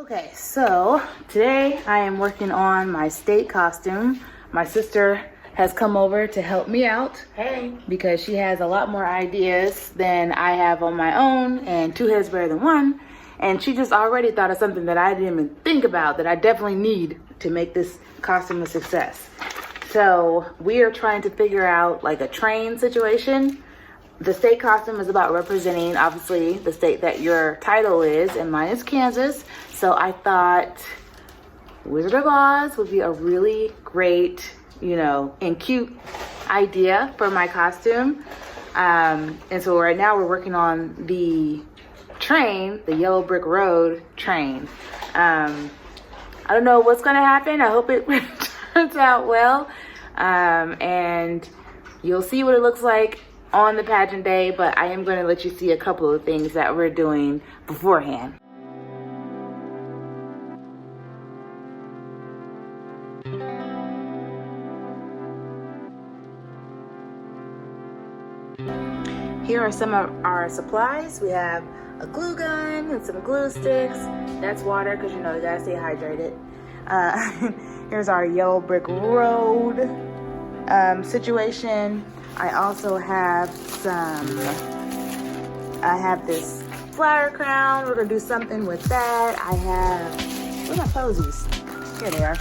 Okay, so today I am working on my state costume. My sister has come over to help me out. Hey. Because she has a lot more ideas than I have on my own, and two heads better than one. And she just already thought of something that I didn't even think about that I definitely need to make this costume a success. So we are trying to figure out like a train situation. The state costume is about representing, obviously, the state that your title is, and mine is Kansas. So I thought Wizard of Oz would be a really great, and cute idea for my costume. And so right now we're working on the train, the Yellow Brick Road train. I don't know what's gonna happen. I hope it turns out well. And you'll see what it looks like on the pageant day, but I am going to let you see a couple of things that we're doing beforehand. Here are some of our supplies. We have a glue gun and some glue sticks. That's water because you gotta stay hydrated. Here's our Yellow Brick Road situation. I also have I have this flower crown. We're gonna do something with that. I have, where are my posies? Here they are.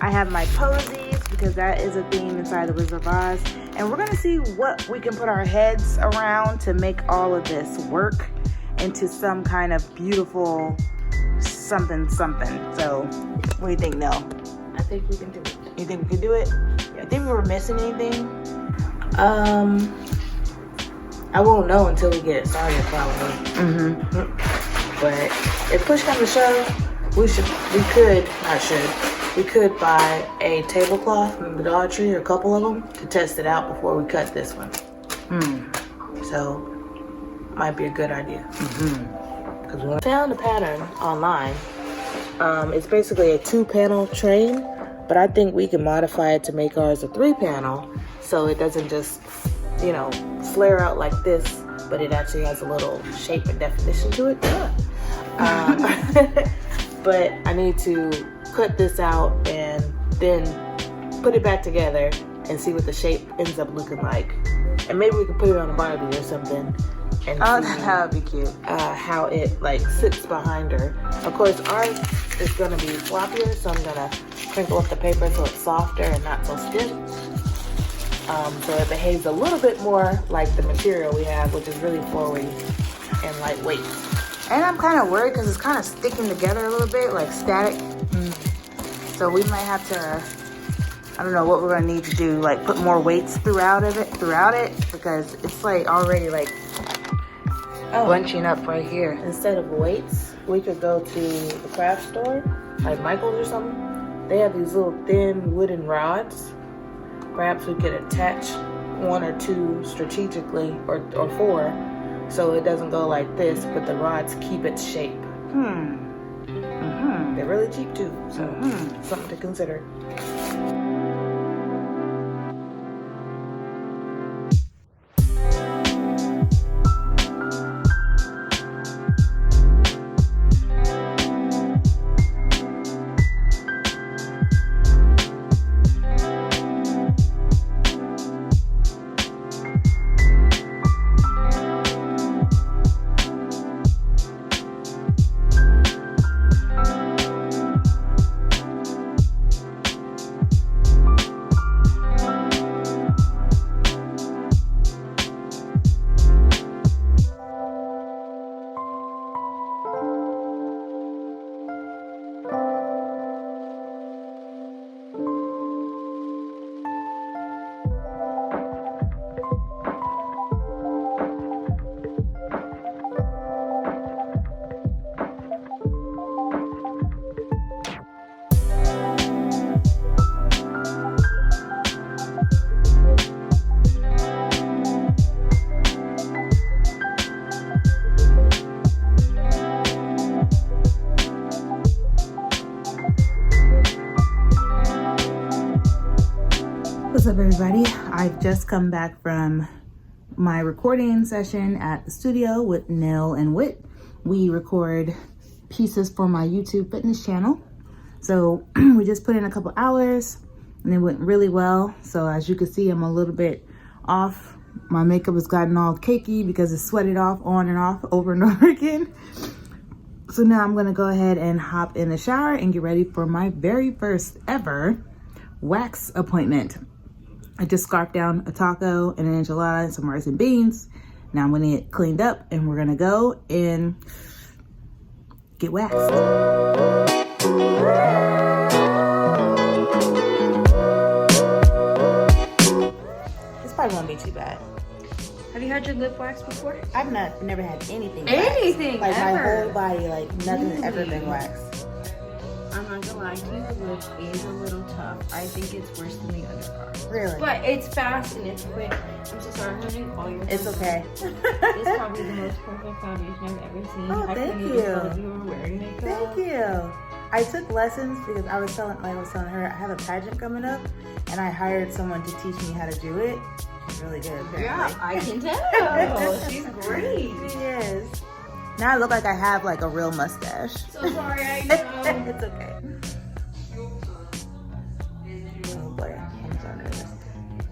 I have my posies because that is a theme inside the Wizard of Oz. And we're gonna see what we can put our heads around to make all of this work into some kind of beautiful something. So, what do you think, Nell? I think we can do it. You think we can do it? Yes. You think we were missing anything? I won't know until we get started, probably. But if push comes to shove, we could buy a tablecloth from the Dollar Tree, or a couple of them, to test it out before we cut this one. So, might be a good idea. Because we found a pattern online. It's basically a 2-panel train, but I think we can modify it to make ours a 3-panel, so it doesn't just, flare out like this, but it actually has a little shape and definition to it. But I need to cut this out and then put it back together and see what the shape ends up looking like. And maybe we can put it on a Barbie or something. And that would be cute. How it sits behind her. Of course, ours is gonna be floppier, so I'm gonna crinkle up the paper so it's softer and not so stiff. So it behaves a little bit more like the material we have, which is really flowy and lightweight. And I'm kind of worried because it's kind of sticking together a little bit, like static. So we might have to, I don't know what we're gonna need to do, like put more weights throughout it, because it's already bunching up right here. Instead of weights, we could go to the craft store, like Michael's or something. They have these little thin wooden rods. Perhaps we could attach 1 or 2 strategically, or 4, so it doesn't go like this, but the rods keep its shape. They're really cheap too, so something to consider. What's up, everybody? I've just come back from my recording session at the studio with Nelle and Whit. We record pieces for my YouTube fitness channel. So we just put in a couple hours and it went really well. So as you can see, I'm a little bit off. My makeup has gotten all cakey because it sweated off on and off over and over again. So now I'm gonna go ahead and hop in the shower and get ready for my very first ever wax appointment. I just scarfed down a taco and an enchilada and some rice and beans. Now I'm gonna get cleaned up and we're gonna go and get waxed. This probably won't be too bad. Have you had your lip wax before? I've never had anything Anything waxed. Like ever? my whole body, like nothing's ever been waxed. I'm not gonna lie to you, the lip is a little tough. I think it's worse than the undercar. Really? But it's fast and it's quick. I'm so sorry, honey. All your It's okay. It's probably the most perfect foundation I've ever seen. Oh, I thank couldn't you. even tell if you were wearing makeup. Thank you. I took lessons because I was telling her I have a pageant coming up and I hired someone to teach me how to do it. She's really good, apparently. Yeah, I can tell. She's great. She is. Now I look like I have like a real mustache. So sorry, I know. It's okay. Oh boy, I'm so nervous.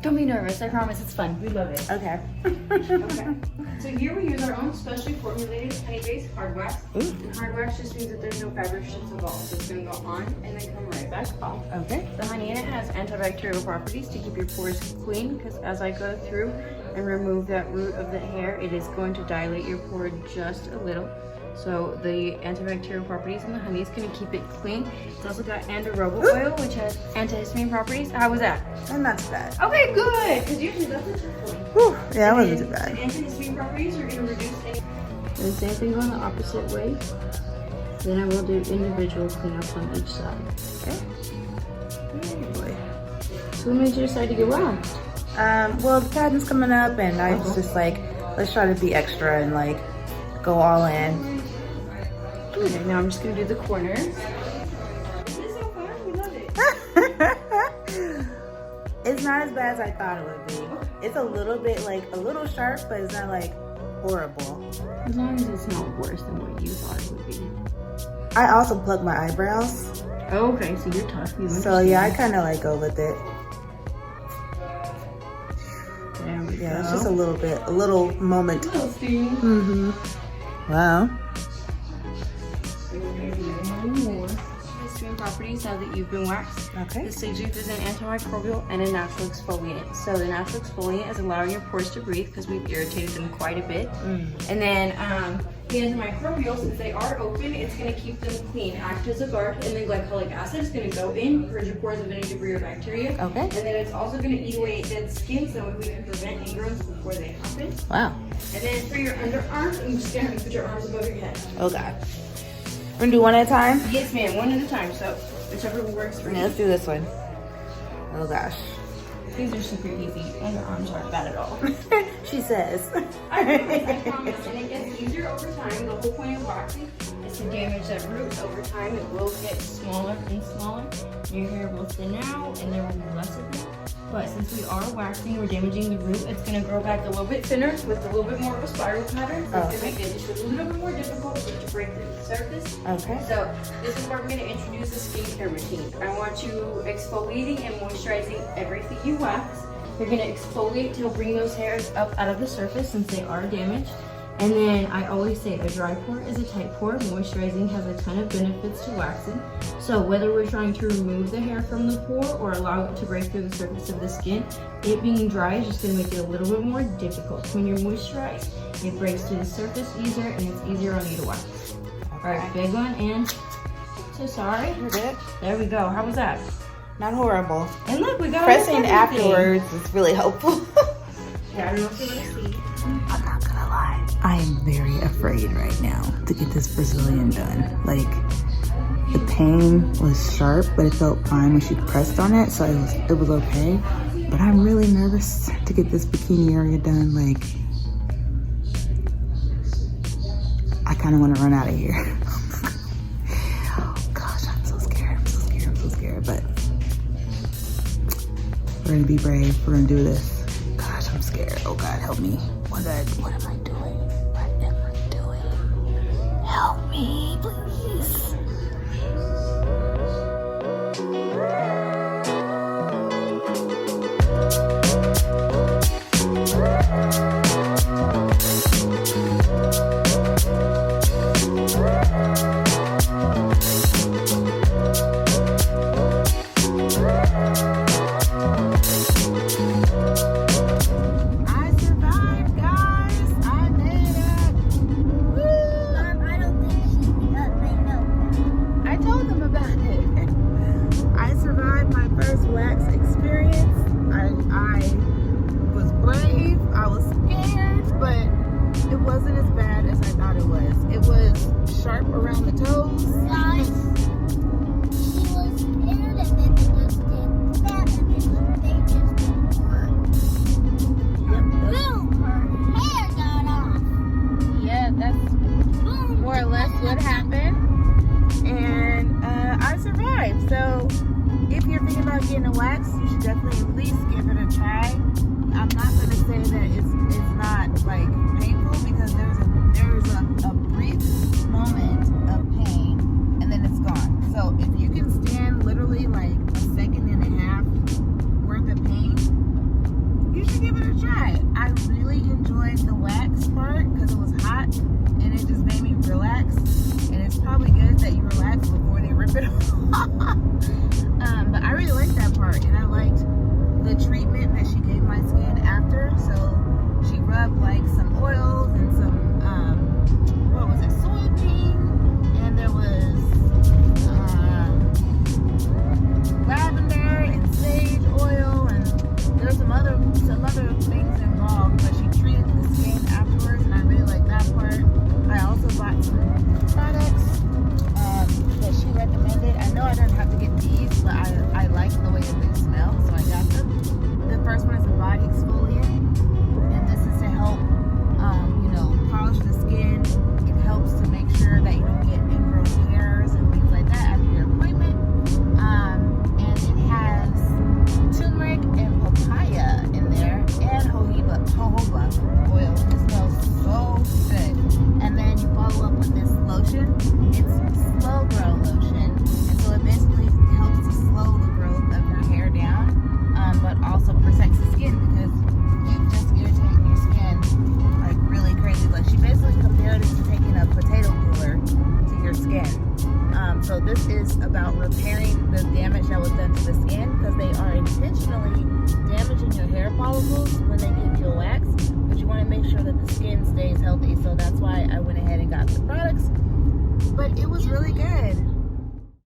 Don't be nervous. I promise it's fun. We love it. Okay. Okay. So here we use our own specially formulated honey-based hard wax. Ooh. Hard wax just means that there's no fabric strips involved. So it's going to go on and then come right back off. Okay. The honey in it has antibacterial properties to keep your pores clean, because as I go through and remove that root of the hair, it is going to dilate your pore just a little. So the antibacterial properties in the honey is going to keep it clean. It's also got anaerobic oil, which has antihistamine properties. How was that? Not too bad. Okay, good. Because usually that's a tough one. Whew. Yeah, that wasn't And too bad. The antihistamine properties are going to reduce any. And the same thing going the opposite way. Then I will do individual cleanup on each side. Okay. Oh boy. So what made you decide to get waxed? Well, the pageant's coming up and I was just like, let's try to be extra and like go all in. Okay, now I'm just gonna do the corners. This is so fun, we love it. It's not as bad as I thought it would be. It's a little bit like a little sharp, but it's not like horrible. As long as it's not worse than what you thought it would be. I also plug my eyebrows. Oh, okay, so you're tough. You So yeah, I kind of like go with it. There we Yeah, go. it's just a little moment. Little steam. Mm-hmm. Wow. One more. Histamine properties now that you've been waxed. Okay. The sage leaf is an antimicrobial and a natural exfoliant. So the natural exfoliant is allowing your pores to breathe because we've irritated them quite a bit. And then the antimicrobial, since they are open, it's going to keep them clean, act as a guard, and then glycolic acid is going to go in, purge your pores of any debris or bacteria. Okay. And then it's also going to eat away at dead skin, so we can prevent ingrowns before they happen. Wow. And then for your underarms, I'm just going to have you put your arms above your head. Oh God. We're gonna do one at a time? Yes, ma'am, one at a time. So whichever works for Yeah, you. let's do this one. Oh gosh. These are super easy. Underarms aren't bad at all. She says. I promise. And it gets easier over time. The whole point of waxing is to damage that root. Over time, it will get smaller and smaller. Your hair will thin out, and there will be less of it. But since we are waxing, we're damaging the root. It's going to grow back a little bit thinner with a little bit more of a spiral pattern. So it's going to make it just a little bit more difficult for it to break through the surface. Okay. So this is where we're going to introduce the skincare routine. I want you exfoliating and moisturizing everything you wax. You're going to exfoliate to bring those hairs up out of the surface since they are damaged. And then I always say a dry pore is a tight pore. Moisturizing has a ton of benefits to waxing. So whether we're trying to remove the hair from the pore or allow it to break through the surface of the skin, it being dry is just going to make it a little bit more difficult. When you're moisturized, it breaks through the surface easier and it's easier on you to wax. All right, big one, and so sorry. You're good. There we go. How was that? Not horrible. And look, we got Pressing everything. afterwards is really helpful. Yeah, I don't know if you want to see. I'm not gonna lie. I am very afraid right now to get this Brazilian done. Like, the pain was sharp, but it felt fine when she pressed on it, so it was okay. But I'm really nervous to get this bikini area done. Like, I kind of want to run out of here. Oh gosh, I'm so scared. I'm so scared. But we're gonna be brave. We're gonna do this. Gosh, I'm scared. Oh God, help me. What am I doing? What am I doing? Help me, please. wasn't as bad as I thought it was. It was sharp around the toes. Guys, she was scared and then she just did that and then they just didn't work. Boom! Her hair got off. Yeah, that's Boom! more or less what happened. And I survived. So if you're thinking about getting a wax, you should definitely at least give it a try. I'm not going to say that it's not like painful, because there's a brief moment of pain and then it's gone. So if you can stand literally like a second and a half worth of pain, you should give it a try. I really enjoyed the wax part because it was hot and it just made me relax. And it's probably good that you relax before they rip it off. But I really liked that part, and I liked the treatment that she gave my skin after. So she rubbed like some oils and some what was it, soybean, and there was lavender and sage oil, and there's some other things involved. But she treated the skin afterwards, and I really liked that part. I also bought some products that she recommended. I know I didn't have to get these, but I like the way that they smell, so I got them. The first one is a body exfoliant, and this is to help, polish the skin. It helps to make sure that you don't get ingrown hairs and things like that after your appointment. And it has turmeric and papaya in there, and jojoba oil. It smells so good. And then you follow up with this lotion. It's slow grow lotion, and so it basically helps to slow the growth of your hair down, but also protects the skin, because you just irritate your skin like really crazy. Like, she basically compared it to taking a potato peeler to your skin. So this is about repairing the damage that was done to the skin, because they are intentionally damaging your hair follicles when they give you a wax, but you want to make sure that the skin stays healthy. So that's why I went ahead and got the products. But it was really good.